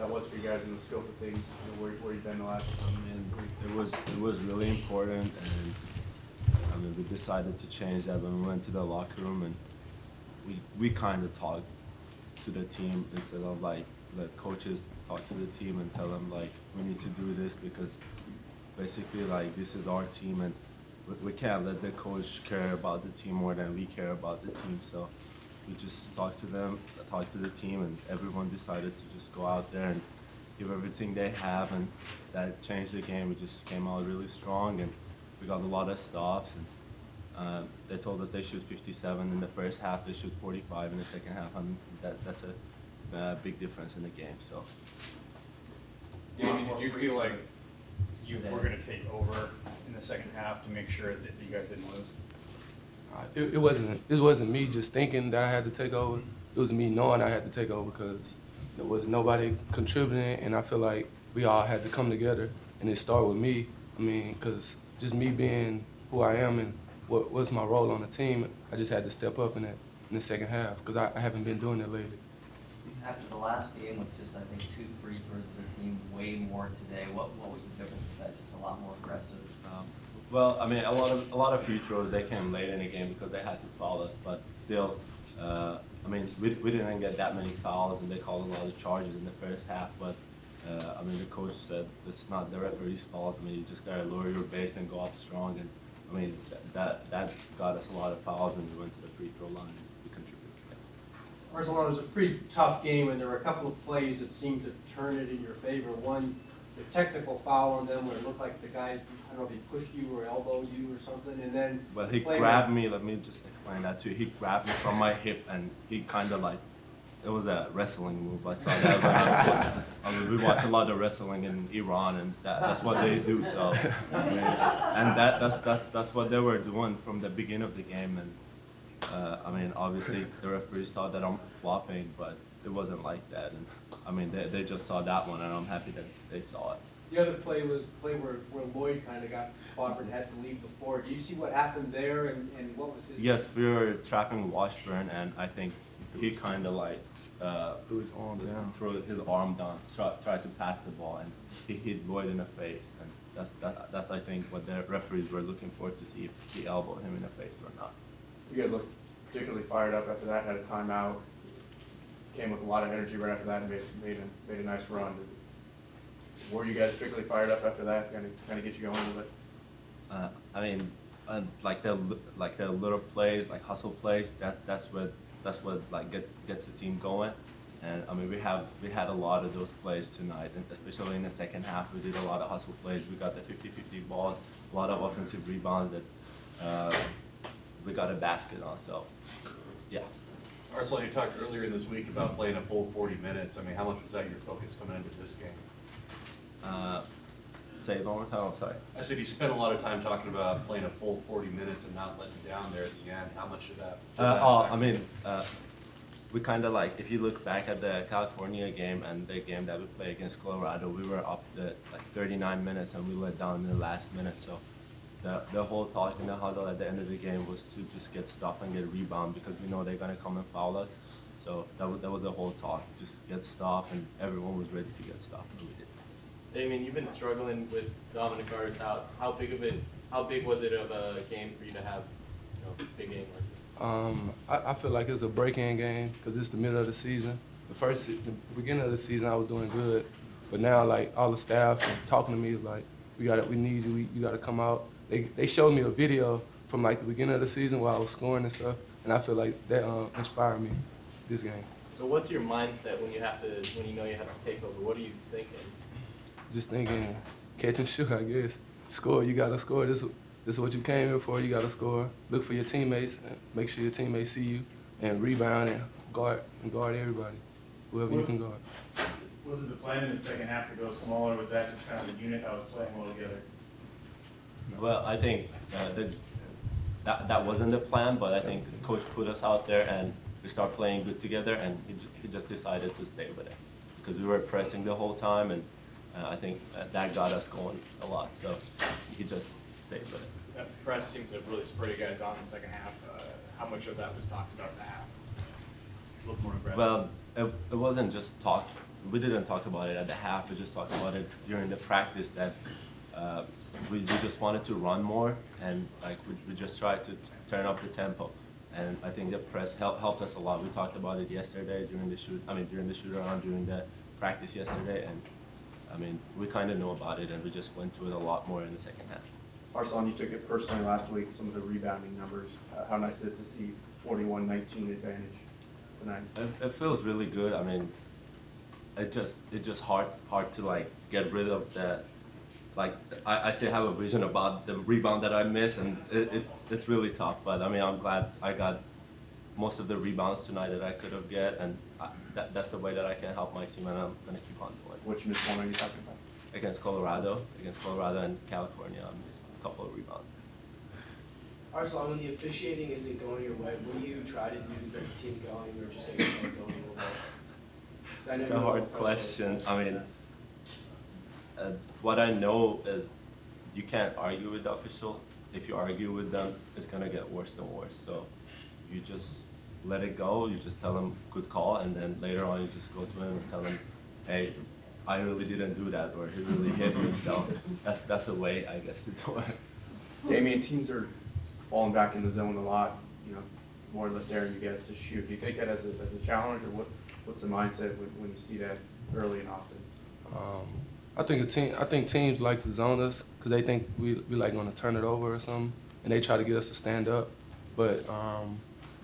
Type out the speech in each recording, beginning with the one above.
that was for you guys in the scope of things, where you've been the last. It was really important, and we decided to change that when we went to the locker room, and we kind of talked to the team instead of like let coaches talk to the team and tell them like we need to do this, because basically like this is our team, and we can't let the coach care about the team more than we care about the team. So we just talked to them, talked to the team, and everyone decided to just go out there and give everything they have, and that changed the game. We just came out really strong, and we got a lot of stops, and they told us they shoot 57 in the first half, they shoot 45 in the second half, and that's a big difference in the game. So. Yeah, did you feel like you were going to take over in the second half to make sure that you guys didn't lose? It wasn't me just thinking that I had to take over. It was me knowing I had to take over, because there was nobody contributing, and I feel like we all had to come together, and it started with me. I mean, because just me being who I am and what's my role on the team, I just had to step up in the second half, because I haven't been doing it lately. After the last game with just, I think, 2 free throws as a team, way more today, what was the difference with that? Just a lot more aggressive? Well, I mean, a lot of free throws, they came late in the game because they had to foul us, but still, I mean, we didn't get that many fouls, and they called a lot of charges in the first half, but I mean, the coach said it's not the referee's fault. I mean, you just gotta lower your base and go up strong, and I mean, that got us a lot of fouls, and we went to the free throw line and we contributed. Yeah. Arsalan, it was a pretty tough game, and there were a couple of plays that seemed to turn it in your favor. One, the technical foul on them where it looked like the guy, I don't know if he pushed you or elbowed you or something, and then... Well, he grabbed me, let me just explain that too. He grabbed me from my hip, and he kind of like, it was a wrestling move. I saw that. I mean, we watch a lot of wrestling in Iran, and that's what they do. So, I mean, and that's what they were doing from the beginning of the game. And I mean, obviously the referees thought that I'm flopping, but it wasn't like that. And I mean, they just saw that one, and I'm happy that they saw it. The other play was a play where Lloyd kind of got clobbered and had to leave before. Do you see what happened there, and what was his... Yes, we were trapping Washburn, and I think he kind of like threw his arm down, tried to pass the ball, and he hit Lloyd in the face. And that's I think what the referees were looking for, to see if he elbowed him in the face or not. You guys looked particularly fired up after that, had a timeout, came with a lot of energy right after that, and made a nice run. Were you guys particularly fired up after that, kind of get you going a little bit? I mean, like the little plays, like hustle plays, that's what like gets the team going. And I mean, we had a lot of those plays tonight, and especially in the second half, we did a lot of hustle plays. We got the 50-50 ball, a lot of offensive rebounds that we got a basket on. So, yeah. Arsalan, you talked earlier this week about playing a full 40 minutes. I mean, how much was that your focus coming into this game? Say it one more time, I'm sorry. I said you spent a lot of time talking about playing a full 40 minutes and not letting down there at the end. How much of that? I mean, we kind of like, if you look back at the California game and the game that we played against Colorado, we were up to like 39 minutes and we let down in the last minute. So the whole talk in the huddle at the end of the game was to just get stopped and get a rebound, because we know they're going to come and foul us. So that was the whole talk, just get stopped, and everyone was ready to get stopped, and we did. Damyean, you've been struggling with Dominic Carter's out. How big was it of a game for you to have, big game like this? I feel like it's a break-in game, because it's the middle of the season. The beginning of the season, I was doing good, but now like all the staff talking to me like, we need you. You got to come out. They showed me a video from like the beginning of the season where I was scoring and stuff, and I feel like that inspired me this game. So what's your mindset when you know you have to take over? What are you thinking? Just thinking, catch and shoot, I guess. Score, you gotta score. This is what you came here for, you gotta score. Look for your teammates, and make sure your teammates see you, and rebound and guard everybody, whoever you can guard. Was it the plan in the second half to go smaller, or was that just kind of the unit that was playing well together? Well, I think that wasn't the plan, but I think the coach put us out there and we started playing good together, and he just decided to stay with it, because we were pressing the whole time, and I think that got us going a lot, so he just stayed with it. That press seemed to really spur you guys on in the second half. How much of that was talked about in the half? A little more aggressive. Well, it wasn't just talk we didn't talk about it at the half. We just talked about it during the practice that we just wanted to run more, and like we just tried to turn up the tempo. And I think the press helped us a lot. We talked about it yesterday during the shoot around, during the practice yesterday, and I mean, we kind of know about it, and we just went to it a lot more in the second half. Arsalan, you took it personally last week, some of the rebounding numbers. How nice is it to see 41-19 advantage tonight? It feels really good. I mean, it's just hard to like get rid of that. Like I still have a vision about the rebound that I miss, and it's really tough. But I mean, I'm glad I got most of the rebounds tonight that I could have get, and that's the way that I can help my team, and I'm gonna keep on doing. Which missed one are you talking about? Against Colorado and California, I missed a couple of rebounds. Arsalan, when the officiating isn't going your way, what do you try to do to get the team going, or just get yourself going a little bit? 'Cause I know It's a you're hard frustrated. question. I mean, what I know is you can't argue with the official. If you argue with them, it's gonna get worse and worse. So you just let it go. You just tell them good call, and then later on you just go to him and tell him, hey, I really didn't do that, or he really hit me. So that's a way, I guess, to do it. Damyean, teams are falling back in the zone a lot, you know, more or less daring you guys to shoot. Do you take that as a challenge, or what's the mindset when you see that early and often? I think teams like to zone us because they think we like going to turn it over or something, and they try to get us to stand up. But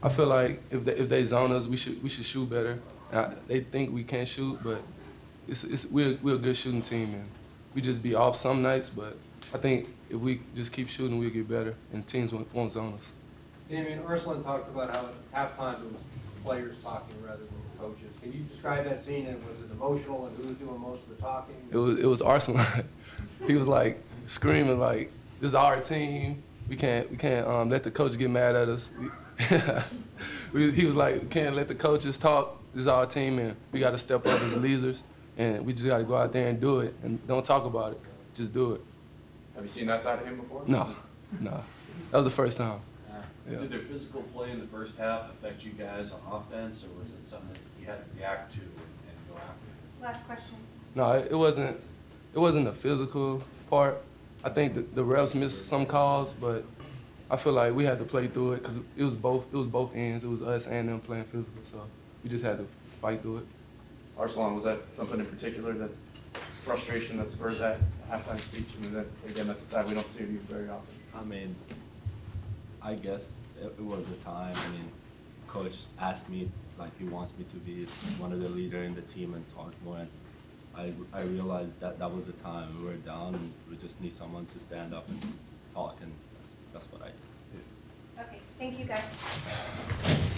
I feel like if they zone us, we should shoot better. They think we can't shoot, but we're a good shooting team, and we just be off some nights. But I think if we just keep shooting, we'll get better, and teams won't zone us. Damyean, Arsalan talked about how at halftime it was players talking rather than coaches. Can you describe that scene, and was it emotional, and who was doing most of the talking? It was Arsalan. He was like screaming like, "This is our team. We can't let the coach get mad at us." He was like, "We can't let the coaches talk. This is our team, and we got to step up as leaders, and we just got to go out there and do it, and don't talk about it. Just do it." Have you seen that side of him before? No. That was the first time. Yeah. Did their physical play in the first half affect you guys on offense, or was it something that you had to react to and go after? Last question. No, it wasn't the physical part. I think the refs missed some calls, but I feel like we had to play through it because it was both ends. It was us and them playing physical, so we just had to fight through it. Arsalan, was that something in particular, that frustration that spurred that halftime speech? I mean, again, that's a side we don't see of you very often. I mean, I guess it was the time. I mean, coach asked me, like, he wants me to be one of the leader in the team and talk more. And I realized that was the time. We were down, and we just need someone to stand up and talk, and that's what I did. Okay, thank you guys.